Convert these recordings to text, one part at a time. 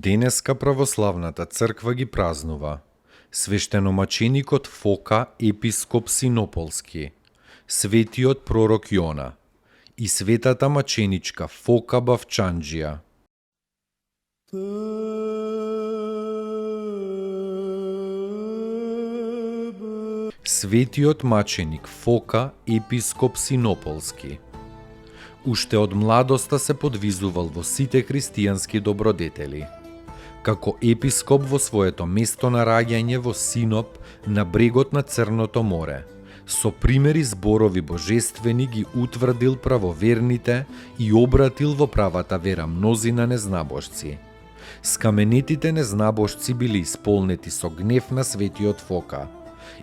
Денеска православната црква ги празнува свештеномаченикот Фока, епископ Синополски, светиот пророк Јона и светата маченичка Фока Бавчанџија. Светиот маченик Фока, епископ Синополски, уште од младоста се подвизувал во сите христијански добродетели. Како епископ во своето место на раѓање во Синоп на брегот на Црното море, со примери зборови божествени ги утврдил правоверните и обратил во правата вера мнозина незнабожци. Скаменетите незнабожци били исполнети со гнев на светиот Фока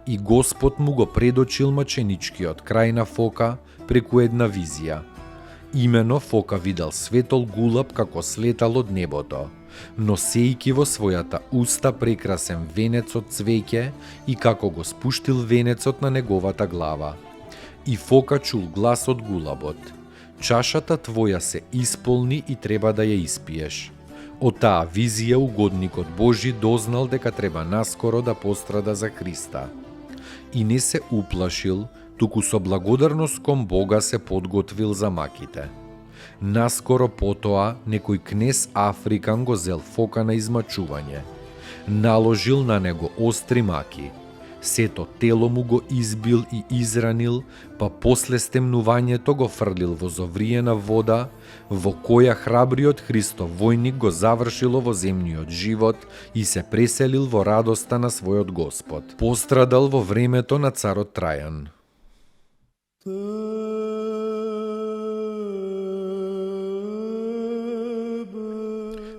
и Господ му го предочил маченичкиот крај на Фока преку една визија. Имено Фока видел светол гулаб како слетал од небото, носејки во својата уста прекрасен венец од цвеќе и како го спуштил венецот на неговата глава. И Фока чул глас од гулабот: чашата твоја се исполни и треба да ја испиеш. Од таа визија угодникот Божи дознал дека треба наскоро да пострада за Христа. И не се уплашил, туку со благодарност кон Бога се подготвил за маките. Наскоро потоа некој кнез Африкан го зел Фока на измачување. Наложил на него остри маки. Сето тело му го избил и изранил, па после стемнувањето го фрлил во зовриена вода, во која храбриот Христов војник го завршил овоземниот живот и се преселил во радоста на својот Господ. Пострадал во времето на царот Трајан.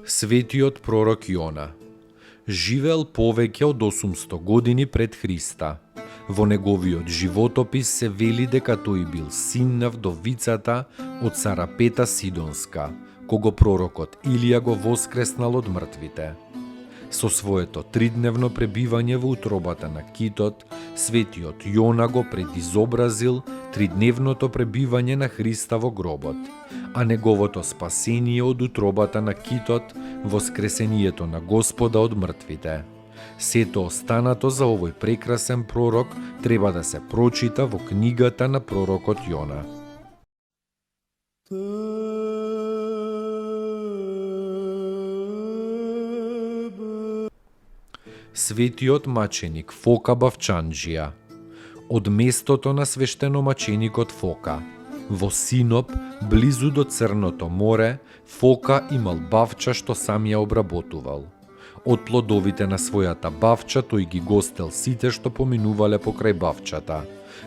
Светиот пророк Јона живеел повеќе од 800 години пред Христа. Во неговиот животопис се вели дека тој бил син на вдовицата од Сарапета Сидонска, кого пророкот Илија го воскреснал од мртвите. Со своето тридневно пребивање во утробата на китот, светиот Јона го предизобразил тридневното пребивање на Христа во гробот, а неговото спасение од утробата на китот, воскресението на Господа од мртвите. Сето останато за овој прекрасен пророк треба да се прочита во книгата на пророкот Јона. Светиот маченик Фока Бавчанџија, од местото на свештеномаченикот Фока. Во Синоп, близу до Црното море, Фока имал бавча што сам ја обработувал. Од плодовите на својата бавча тој ги гостел сите што поминувале покрај бавчата,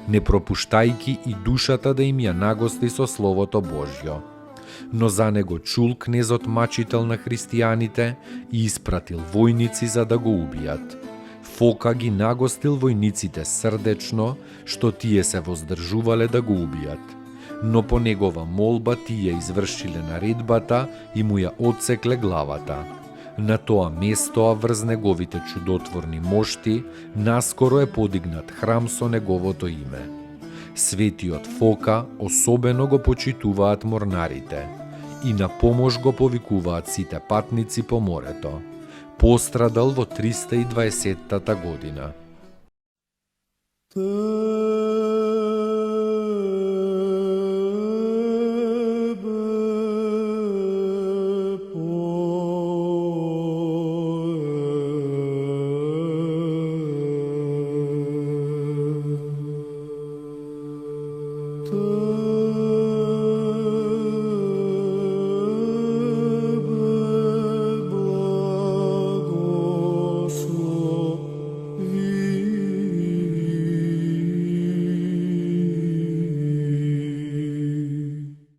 не пропуштајки и душата да им ја нагости со Словото Божјо. Но за него чул кнезот мачител на христијаните и испратил војници за да го убијат. Фока ги нагостил војниците срдечно, што тие се воздржувале да го убијат. Но по негова молба тие извршиле наредбата и му ја отсекле главата. На тоа место, а врз неговите чудотворни мошти, наскоро е подигнат храм со неговото име. Светиот Фока особено го почитуваат морнарите и на помош го повикуваат сите патници по морето. Пострадал во 320-та година.